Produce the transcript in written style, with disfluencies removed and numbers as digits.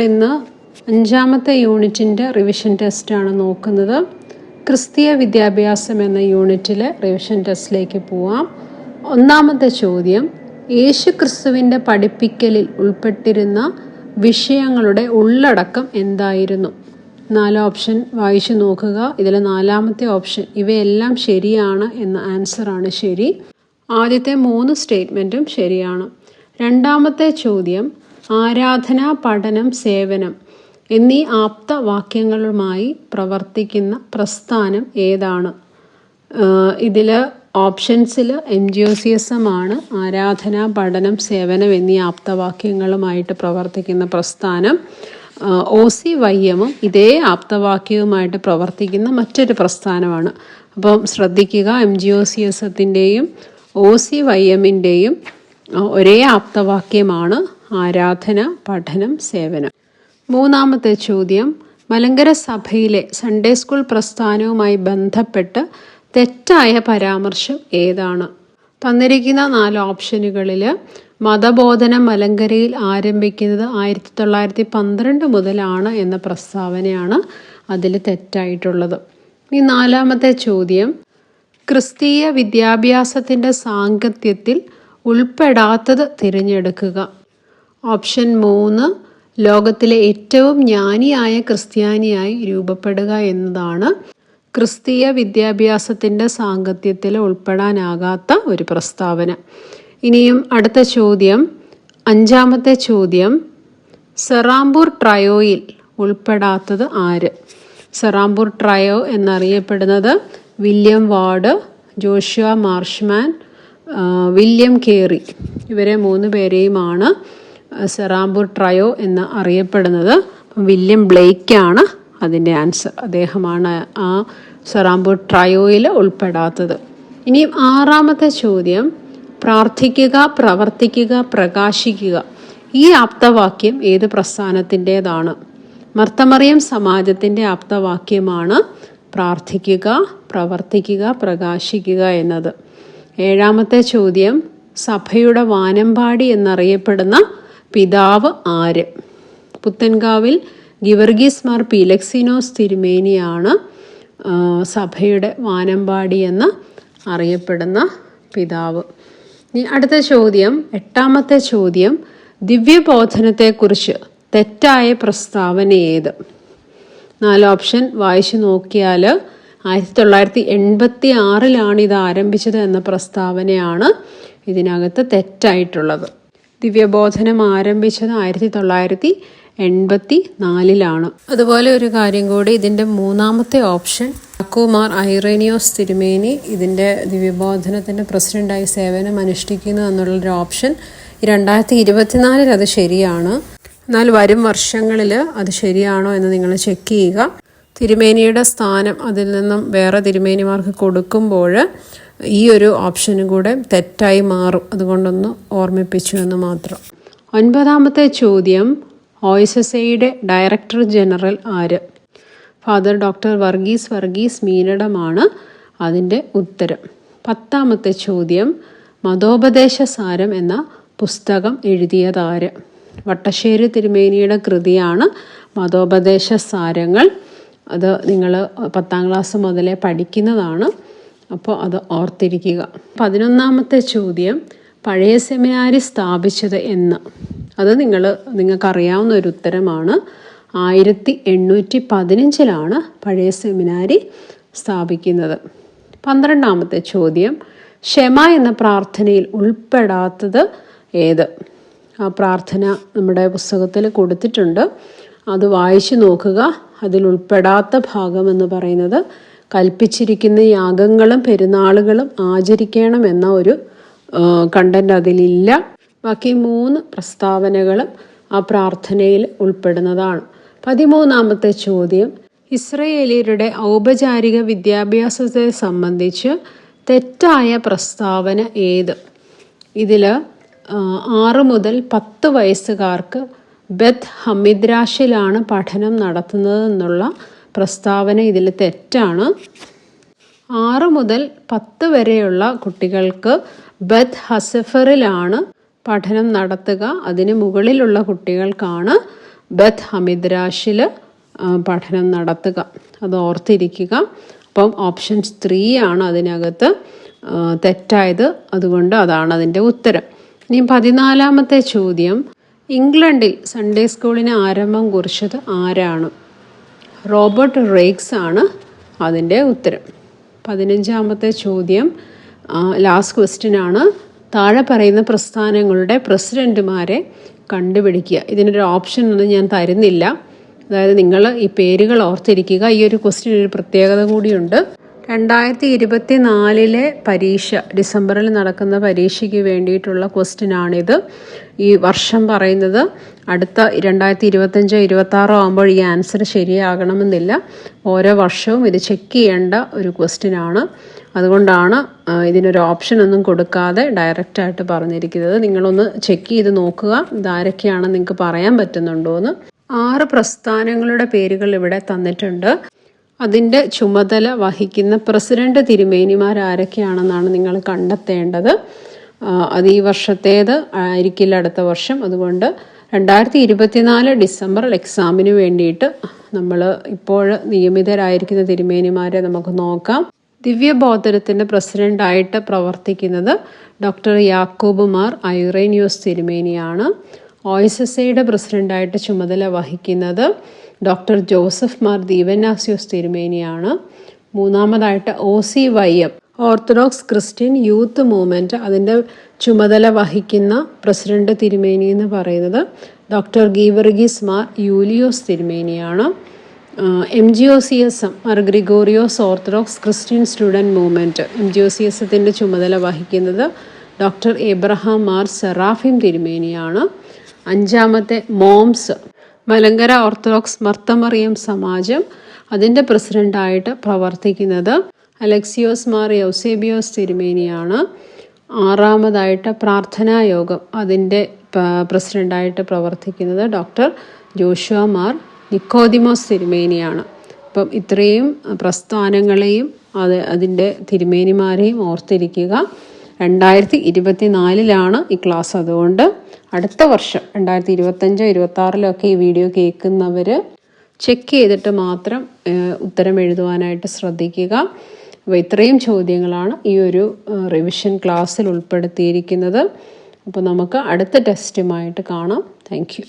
ഇന്ന് 5ാമത്തെ യൂണിറ്റിൻ്റെ റിവിഷൻ ടെസ്റ്റാണ് നോക്കുന്നത്. ക്രിസ്തീയ വിദ്യാഭ്യാസം എന്ന യൂണിറ്റിലെ റിവിഷൻ ടെസ്റ്റിലേക്ക് പോവാം. 1ാമത്തെ ചോദ്യം, യേശു ക്രിസ്തുവിൻ്റെ പഠിപ്പിക്കലിൽ ഉൾപ്പെട്ടിരുന്ന വിഷയങ്ങളുടെ ഉള്ളടക്കം എന്തായിരുന്നു? 4 ഓപ്ഷൻ വായിച്ചു നോക്കുക. ഇതിൽ 4ാമത്തെ ഓപ്ഷൻ ഇവയെല്ലാം ശരിയാണ് എന്ന ആൻസറാണ് ശരി. ആദ്യത്തെ 3 സ്റ്റേറ്റ്മെൻറ്റും ശരിയാണ്. 2ാമത്തെ ചോദ്യം, ആരാധന, പഠനം, സേവനം എന്നീ ആപ്തവാക്യങ്ങളുമായി പ്രവർത്തിക്കുന്ന പ്രസ്ഥാനം ഏതാണ്? ഇതിൽ ഓപ്ഷൻസിൽ MGOCSM ആണ് ആരാധന, പഠനം, സേവനം എന്നീ ആപ്തവാക്യങ്ങളുമായിട്ട് പ്രവർത്തിക്കുന്ന പ്രസ്ഥാനം. OCYM ഇതേ ആപ്തവാക്യവുമായിട്ട് പ്രവർത്തിക്കുന്ന മറ്റൊരു പ്രസ്ഥാനമാണ്. അപ്പം ശ്രദ്ധിക്കുക, MGOCSത്തിൻ്റെയും OCYMൻ്റെയും ഒരേ ആപ്തവാക്യമാണ് ആരാധന, പഠനം, സേവനം. 3ാമത്തെ ചോദ്യം, മലങ്കര സഭയിലെ സൺഡേ സ്കൂൾ പ്രസ്ഥാനവുമായി ബന്ധപ്പെട്ട് തെറ്റായ പരാമർശം ഏതാണ്? തന്നിരിക്കുന്ന 4 ഓപ്ഷനുകളിൽ മതബോധനം മലങ്കരയിൽ ആരംഭിക്കുന്നത് 1912 മുതലാണ് എന്ന പ്രസ്താവനയാണ് അതിൽ തെറ്റായിട്ടുള്ളത്. ഇനി 4ാമത്തെ ചോദ്യം, ക്രിസ്തീയ വിദ്യാഭ്യാസത്തിൻ്റെ സാങ്കത്യത്തിൽ ഉൾപ്പെടാത്തത് തിരഞ്ഞെടുക്കുക. ഓപ്ഷൻ 3, ലോകത്തിലെ ഏറ്റവും ജ്ഞാനിയായ ക്രിസ്ത്യാനിയായി രൂപപ്പെടുക എന്നതാണ് ക്രിസ്തീയ വിദ്യാഭ്യാസത്തിൻ്റെ സാങ്കത്യത്തിൽ ഉൾപ്പെടാനാകാത്ത ഒരു പ്രസ്താവന. ഇനിയും അടുത്ത ചോദ്യം, 5ാമത്തെ ചോദ്യം, സെറാംപൂർ ട്രയോയിൽ ഉൾപ്പെടാത്തത് ആര്? സെറാംപൂർ ട്രയോ എന്നറിയപ്പെടുന്നത് William ward, Joshua Marshman, William കേറി, ഇവരെ 3 പേരെയുമാണ് സെറാംപൂർ ട്രയോ എന്ന് അറിയപ്പെടുന്നത്. വില്യം ബ്ലേക്കാണ് അതിൻ്റെ ആൻസർ. അദ്ദേഹമാണ് ആ സെറാംപൂർ ട്രയോയിൽ ഉൾപ്പെടാത്തത്. ഇനി 6ാമത്തെ ചോദ്യം, പ്രാർത്ഥിക്കുക, പ്രവർത്തിക്കുക, പ്രകാശിക്കുക ഈ ആപ്തവാക്യം ഏത് പ്രസ്ഥാനത്തിൻ്റേതാണ്? മർത്തമറിയം സമാജത്തിൻ്റെ ആപ്തവാക്യമാണ് പ്രാർത്ഥിക്കുക, പ്രവർത്തിക്കുക, പ്രകാശിക്കുക എന്നത്. 7ാമത്തെ ചോദ്യം, സഭയുടെ വാനമ്പാടി എന്നറിയപ്പെടുന്ന പിതാവ് ആര്? പുത്തൻകാവിൽ ഗിവർഗീസ് മാർ പീലക്സിനോസ് തിരുമേനിയാണ് സഭയുടെ വാനമ്പാടി എന്ന് അറിയപ്പെടുന്ന പിതാവ്. ഇനി അടുത്ത ചോദ്യം, 8ാമത്തെ ചോദ്യം, ദിവ്യബോധനത്തെക്കുറിച്ച് തെറ്റായ പ്രസ്താവന ഏത്? 4 ഓപ്ഷൻ വായിച്ചു നോക്കിയാൽ 1986 ഇത് ആരംഭിച്ചത് എന്ന പ്രസ്താവനയാണ് ഇതിനകത്ത് തെറ്റായിട്ടുള്ളത്. ദിവ്യബോധനം ആരംഭിച്ചത് 1984. അതുപോലെ ഒരു കാര്യം കൂടി, ഇതിൻ്റെ 3ാമത്തെ ഓപ്ഷൻ യാക്കോബ് ഐറേനിയോസ് തിരുമേനി ഇതിൻ്റെ ദിവ്യബോധനത്തിൻ്റെ പ്രസിഡൻ്റായി സേവനം അനുഷ്ഠിക്കുന്നു എന്നുള്ളൊരു ഓപ്ഷൻ 2024 അത് ശരിയാണ്. എന്നാൽ വരും വർഷങ്ങളിൽ അത് ശരിയാണോ എന്ന് നിങ്ങൾ ചെക്ക് ചെയ്യുക. തിരുമേനിയുടെ സ്ഥാനം അതിൽ നിന്നും വേറെ തിരുമേനിമാർക്ക് കൊടുക്കുമ്പോൾ ഈ ഒരു ഓപ്ഷനും കൂടെ തെറ്റായി മാറും. അതുകൊണ്ടൊന്ന് ഓർമ്മിപ്പിച്ചു എന്ന് മാത്രം. 9ാമത്തെ ചോദ്യം, OSSAയുടെ ഡയറക്ടർ ജനറൽ ആര്? ഫാദർ ഡോക്ടർ വർഗീസ് മീനടമാണ് അതിൻ്റെ ഉത്തരം. 10ാമത്തെ ചോദ്യം, മതോപദേശസാരം എന്ന പുസ്തകം എഴുതിയതാര്? വട്ടശ്ശേരി തിരുമേനിയുടെ കൃതിയാണ് മതോപദേശസാരങ്ങൾ. അത് നിങ്ങൾ 10ാം ക്ലാസ് മുതലേ പഠിക്കുന്നതാണ്, അപ്പോൾ അത് ഓർത്തിരിക്കുക. 11ാമത്തെ ചോദ്യം, പഴയ സെമിനാരി സ്ഥാപിച്ചത് എന്ന്? അത് നിങ്ങൾക്കറിയാവുന്ന ഒരു ഉത്തരമാണ്. 1815 പഴയ സെമിനാരി സ്ഥാപിക്കുന്നത്. 12ാമത്തെ ചോദ്യം, ക്ഷമ എന്ന പ്രാർത്ഥനയിൽ ഉൾപ്പെടാത്തത് ഏത്? ആ പ്രാർത്ഥന നമ്മുടെ പുസ്തകത്തിൽ കൊടുത്തിട്ടുണ്ട്, അത് വായിച്ചു നോക്കുക. അതിൽ ഉൾപ്പെടാത്ത ഭാഗം എന്ന് പറയുന്നത് കൽപ്പിച്ചിരിക്കുന്ന യാഗങ്ങളും പെരുന്നാളുകളും ആചരിക്കണം എന്ന ഒരു കണ്ടന്റ് അതിലില്ല. ബാക്കി 3 പ്രസ്താവനകളും ആ പ്രാർത്ഥനയിൽ ഉൾപ്പെടുന്നതാണ്. 13ാമത്തെ ചോദ്യം, ഇസ്രയേലിയരുടെ ഔപചാരിക വിദ്യാഭ്യാസത്തെ സംബന്ധിച്ച് തെറ്റായ പ്രസ്താവന ഏത്? ഇതിൽ 6 മുതൽ 10 വയസ്സുകാർക്ക് ബെത്ത് ഹമിദ്രാഷിലാണ് പഠനം നടത്തുന്നത് എന്നുള്ള പ്രസ്താവന ഇതിൽ തെറ്റാണ്. 6 മുതൽ 10 വരെയുള്ള കുട്ടികൾക്ക് ബെത്ത് ഹസഫറിലാണ് പഠനം നടത്തുക. അതിന് മുകളിലുള്ള കുട്ടികൾക്കാണ് ബത്ത് ഹമിദ്രാഷിൽ പഠനം നടത്തുക. അത് ഓർത്തിരിക്കുക. അപ്പം ഓപ്ഷൻസ് 3 ആണ് അതിനകത്ത് തെറ്റായത്. അതുകൊണ്ട് അതാണ് അതിൻ്റെ ഉത്തരം. ഇനി 14ാമത്തെ ചോദ്യം, ഇംഗ്ലണ്ടിൽ സൺഡേ സ്കൂളിന് ആരംഭം കുറിച്ചത് ആരാണ്? റോബർട്ട് റേക്സ് ആണ് അതിൻ്റെ ഉത്തരം. 15ാമത്തെ ചോദ്യം, ലാസ്റ്റ് ക്വസ്റ്റ്യൻ ആണ്. താഴെ പറയുന്ന പ്രസ്ഥാനങ്ങളുടെ പ്രസിഡന്റുമാരെ കണ്ടുപിടിക്കുക. ഇതിനൊരു ഓപ്ഷൻ ഒന്നും ഞാൻ തരുന്നില്ല. അതായത് നിങ്ങൾ ഈ പേരുകൾ ഓർത്തിരിക്കുക. ഈ ഒരു ക്വസ്റ്റ്യൻ ഒരു പ്രത്യേകത കൂടിയുണ്ട്. 2024 പരീക്ഷ, ഡിസംബറിൽ നടക്കുന്ന പരീക്ഷയ്ക്ക് വേണ്ടിയിട്ടുള്ള ക്വസ്റ്റ്യൻ ആണിത്. ഈ വർഷം പറയുന്നത് അടുത്ത 2025-26 ആകുമ്പോൾ ഈ ആൻസർ ശരിയാകണമെന്നില്ല. ഓരോ വർഷവും ഇത് ചെക്ക് ചെയ്യേണ്ട ഒരു ക്വസ്റ്റ്യൻ ആണ്. അതുകൊണ്ടാണ് ഇതിനൊരു ഓപ്ഷൻ ഒന്നും കൊടുക്കാതെ ഡയറക്റ്റായിട്ട് പറഞ്ഞിരിക്കുന്നത്. നിങ്ങളൊന്ന് ചെക്ക് ചെയ്ത് നോക്കുക ഇതാരൊക്കെയാണെന്ന് നിങ്ങൾക്ക് പറയാൻ പറ്റുന്നുണ്ടോ എന്ന്. 6 പ്രസ്ഥാനങ്ങളുടെ പേരുകൾ ഇവിടെ തന്നിട്ടുണ്ട്. അതിൻ്റെ ചുമതല വഹിക്കുന്ന പ്രസിഡന്റ് തിരുമേനിമാർ ആരൊക്കെയാണെന്നാണ് നിങ്ങൾ കണ്ടെത്തേണ്ടത്. അത് ഈ വർഷത്തേത് ആയിരിക്കില്ല, അടുത്ത വർഷം. അതുകൊണ്ട് 2024 ഡിസംബർ എക്സാമിന് വേണ്ടിയിട്ട് നമ്മൾ ഇപ്പോൾ നിയമിതരായിരിക്കുന്ന തിരുമേനിമാരെ നമുക്ക് നോക്കാം. ദിവ്യബോധനത്തിൻ്റെ പ്രസിഡൻ്റായിട്ട് പ്രവർത്തിക്കുന്നത് ഡോക്ടർ യാക്കോബ് മാർ ഐറേനിയോസ് തിരുമേനിയാണ്. OSSAയുടെ പ്രസിഡൻ്റായിട്ട് ചുമതല വഹിക്കുന്നത് ഡോക്ടർ ജോസഫ് മാർ ദീവന്നാസ്യോസ് തിരുമേനിയാണ്. 3ാമതായിട്ട് OCYM, Orthodox Christian youth movement, അതിൻ്റെ ചുമതല വഹിക്കുന്ന പ്രസിഡന്റ് തിരുമേനി എന്ന് പറയുന്നത് ഡോക്ടർ ഗീവർഗീസ് മാർ യൂലിയോസ് തിരുമേനിയാണ്. MGOCSM, Mar Gregorios Orthodox Christian student movement, MGOCSത്തിൻ്റെ ചുമതല വഹിക്കുന്നത് ഡോക്ടർ എബ്രഹാം മാർ സെറാഫിം തിരുമേനിയാണ്. 5ാമത്തെ മോംസ്, മലങ്കര ഓർത്തഡോക്സ് മർത്തമറിയം സമാജം, അതിൻ്റെ പ്രസിഡൻ്റായിട്ട് പ്രവർത്തിക്കുന്നത് അലക്സിയോസ് മാർ യൗസേബിയോസ് തിരുമേനിയാണ്. 6ാമതായിട്ട് പ്രാർത്ഥനാ യോഗം, അതിൻ്റെ പ്രസിഡൻ്റായിട്ട് പ്രവർത്തിക്കുന്നത് ഡോക്ടർ ജോഷുവ മാർ നിക്കോദിമോസ് തിരുമേനിയാണ്. അപ്പം ഇത്രയും പ്രസ്ഥാനങ്ങളെയും അതിൻ്റെ തിരുമേനിമാരെയും ഓർത്തിരിക്കുക. 2024 ഈ ക്ലാസ്. അതുകൊണ്ട് അടുത്ത വർഷം 2025-26 ഈ വീഡിയോ കേൾക്കുന്നവർ ചെക്ക് ചെയ്തിട്ട് മാത്രം ഉത്തരം എഴുതുവാനായിട്ട് ശ്രദ്ധിക്കുക. അപ്പോൾ ഇത്രയും ചോദ്യങ്ങളാണ് ഈ ഒരു റിവിഷൻ ക്ലാസ്സിൽ ഉൾപ്പെടുത്തിയിരിക്കുന്നത്. അപ്പോൾ നമുക്ക് അടുത്ത ടെസ്റ്റുമായിട്ട് കാണാം. Thank you.